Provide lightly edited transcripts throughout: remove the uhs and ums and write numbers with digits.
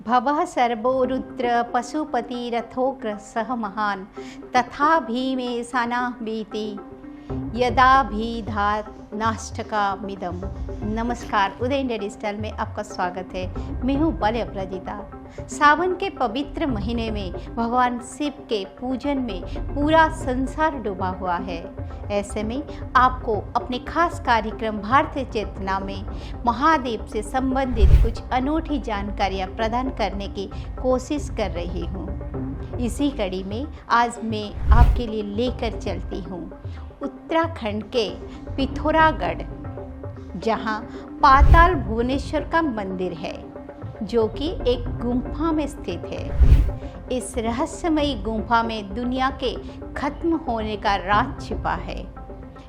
भवः सर्वो रुद्र पशुपतिरथोग्र सह महान् तथा भीमेशानाः भीति यदाभिधात् नाष्टकामिदम्। नमस्कार, उदय इंडिया डिजिटल में आपका स्वागत है। मैं हूँ बाल्य अपराजिता। सावन के पवित्र महीने में भगवान शिव के पूजन में पूरा संसार डूबा हुआ है। ऐसे में आपको अपने खास कार्यक्रम भारतीय चेतना में महादेव से संबंधित कुछ अनूठी जानकारियाँ प्रदान करने की कोशिश कर रही हूँ। इसी कड़ी में आज मैं आपके लिए लेकर चलती हूँ उत्तराखंड के पिथौरागढ़, जहाँ पाताल भुवनेश्वर का मंदिर है, जो कि एक गुम्फा में स्थित है। इस रहस्यमयी गुम्फा में दुनिया के खत्म होने का राज छिपा है।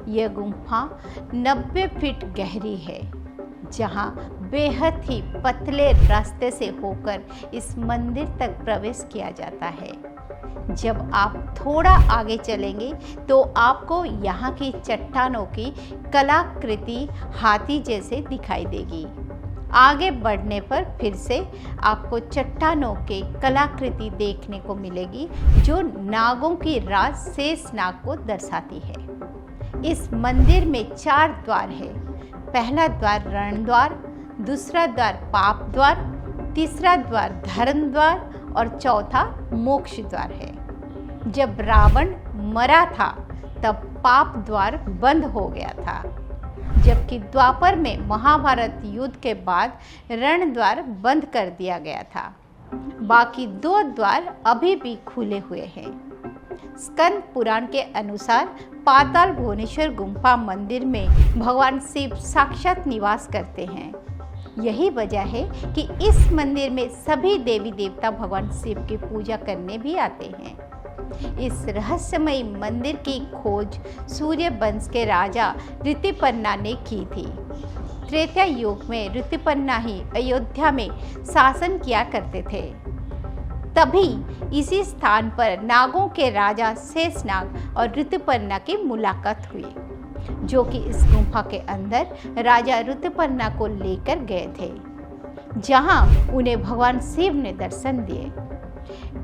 यह गुम्फा 90 फीट गहरी है, जहाँ बेहद ही पतले रास्ते से होकर इस मंदिर तक प्रवेश किया जाता है। जब आप थोड़ा आगे चलेंगे तो आपको यहाँ की चट्टानों की कलाकृति हाथी जैसे दिखाई देगी। आगे बढ़ने पर फिर से आपको चट्टानों के कलाकृति देखने को मिलेगी, जो नागों की राज शेषनाग को दर्शाती है। इस मंदिर में 4 द्वार है। पहला द्वार रण द्वार, दूसरा द्वार पाप द्वार, तीसरा द्वार धर्म द्वार और चौथा मोक्ष द्वार है। जब रावण मरा था तब पाप द्वार बंद हो गया था, जबकि द्वापर में महाभारत युद्ध के बाद रण द्वार बंद कर दिया गया था। बाकी 2 द्वार अभी भी खुले हुए हैं। स्कंद पुराण के अनुसार पाताल भुवनेश्वर गुम्फा मंदिर में भगवान शिव साक्षात निवास करते हैं। यही वजह है कि इस मंदिर में सभी देवी देवता भगवान शिव की पूजा करने भी आते हैं। इस रहस्यमयी मंदिर की खोज सूर्य वंश के राजा ऋतुपर्णा ने की थी। त्रेता युग में ऋतुपर्णा ही अयोध्या में शासन किया करते थे। तभी इसी स्थान पर नागों के राजा शेषनाग और ऋतुपर्णा की मुलाकात हुई, जो कि इस गुम्फा के अंदर राजा ऋतुपर्णा को लेकर गए थे, जहां उन्हें भगवान शिव ने दर्शन दिए।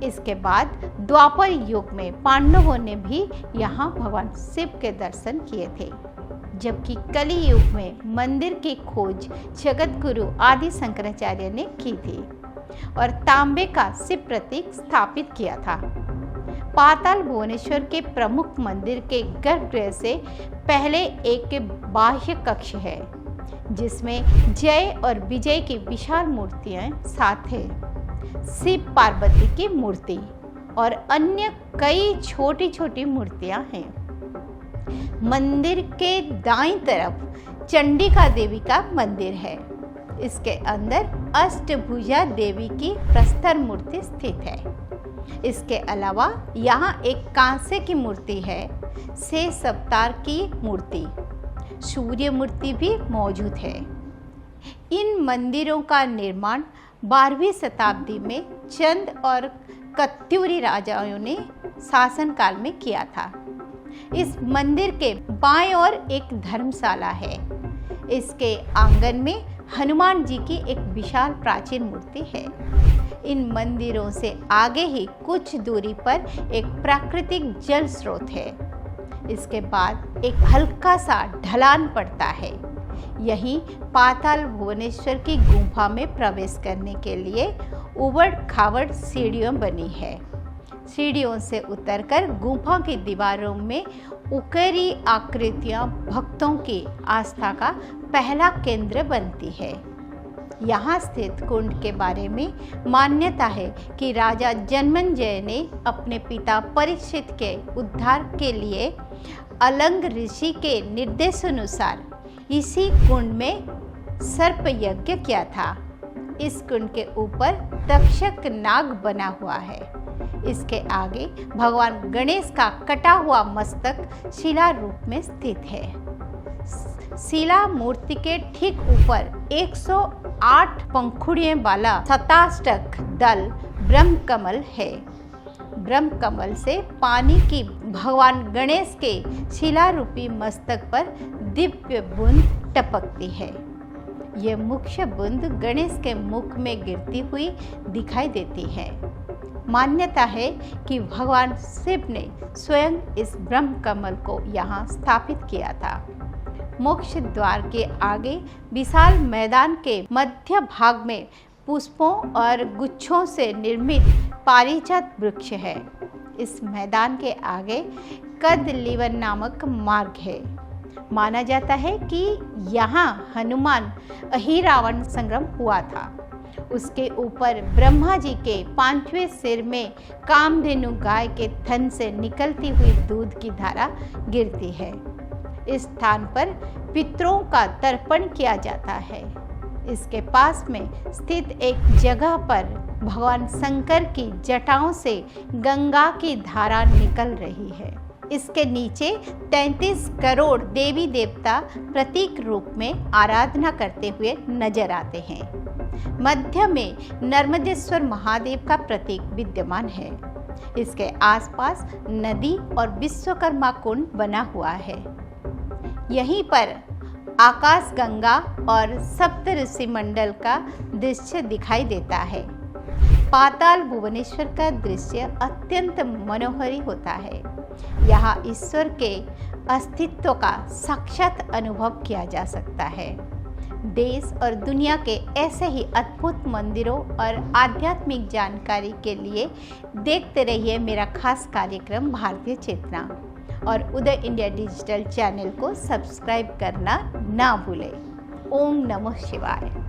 इसके बाद द्वापर युग में पांडवों ने भी यहाँ भगवान शिव के दर्शन किए थे, जबकि कली युग में मंदिर की खोज जगत गुरु आदि शंकराचार्य ने की थी और तांबे का शिव प्रतीक स्थापित किया था। पाताल भुवनेश्वर के प्रमुख मंदिर के गर्भगृह से पहले एक बाह्य कक्ष है, जिसमें जय और विजय की विशाल मूर्तियां साथ है। शिव पार्वती की मूर्ति और अन्य कई छोटी छोटी मूर्तियां हैं। मंदिर के दाईं तरफ चंडिका देवी का मंदिर है। इसके अंदर अष्टभुजा देवी की प्रस्तर मूर्ति स्थित है। इसके अलावा यहाँ एक कांसे की मूर्ति है। शेष अवतार की मूर्ति, सूर्य मूर्ति भी मौजूद है। इन मंदिरों का निर्माण 12वीं शताब्दी में चंद और कत्यूरी राजाओं ने शासनकाल में किया था। इस मंदिर के बाएं ओर एक धर्मशाला है। इसके आंगन में हनुमान जी की एक विशाल प्राचीन मूर्ति है। इन मंदिरों से आगे ही कुछ दूरी पर एक प्राकृतिक जल स्रोत है। इसके बाद एक हल्का सा ढलान पड़ता है। यहीं पाताल भुवनेश्वर की गुम्फा में प्रवेश करने के लिए उबड़ खाबड़ सीढ़ियाँ बनी है। सीढ़ियों से उतरकर गुम्फा की दीवारों में उकेरी आकृतियाँ भक्तों की आस्था का पहला केंद्र बनती है। यहाँ स्थित कुंड के बारे में मान्यता है कि राजा जनमेजय ने अपने पिता परीक्षित के उद्धार के लिए अलंग ऋषि के निर्देशानुसार इसी कुंड में सर्प यज्ञ किया था। इस कुंड के ऊपर तक्षक नाग बना हुआ है। इसके आगे भगवान गणेश का कटा हुआ मस्तक शिला रूप में स्थित है। शिला मूर्ति के ठीक ऊपर 108 पंखुड़ियों वाला शताष्टक दल ब्रह्म कमल है। ब्रह्म कमल से पानी की भगवान गणेश के शिला रूपी मस्तक पर दिव्य बूंद टपकती है। ये मुख्य बूंद गणेश के मुख में गिरती हुई दिखाई देती है। मान्यता है कि भगवान शिव ने स्वयं इस ब्रह्म कमल को यहाँ स्थापित किया था। मोक्ष द्वार के आगे विशाल मैदान के मध्य भाग में पुष्पों और गुच्छों से निर्मित पारिजात वृक्ष है। इस मैदान के आगे कदलीवन नामक मार्ग है। माना जाता है कि यहाँ हनुमान अहिरावण संग्राम हुआ था। उसके ऊपर ब्रह्मा जी के 5वें सिर में कामधेनु गाय के थन से निकलती हुई दूध की धारा गिरती है। इस स्थान पर पितरों का तर्पण किया जाता है। इसके पास में स्थित एक जगह पर भगवान शंकर की जटाओं से गंगा की धारा निकल रही है। इसके नीचे 33 करोड़ देवी देवता प्रतीक रूप में आराधना करते हुए नजर आते हैं। मध्य में नर्मदेश्वर महादेव का प्रतीक विद्यमान है। इसके आसपास नदी और विश्वकर्मा कुंड बना हुआ है। यहीं पर आकाश गंगा और सप्त ऋषि मंडल का दृश्य दिखाई देता है। पाताल भुवनेश्वर का दृश्य अत्यंत मनोहरी होता है। यहाँ ईश्वर के अस्तित्व का साक्षात अनुभव किया जा सकता है। देश और दुनिया के ऐसे ही अद्भुत मंदिरों और आध्यात्मिक जानकारी के लिए देखते रहिए मेरा खास कार्यक्रम भारतीय चेतना और उदय इंडिया डिजिटल चैनल को सब्सक्राइब करना ना भूलें। ओम नमः शिवाय।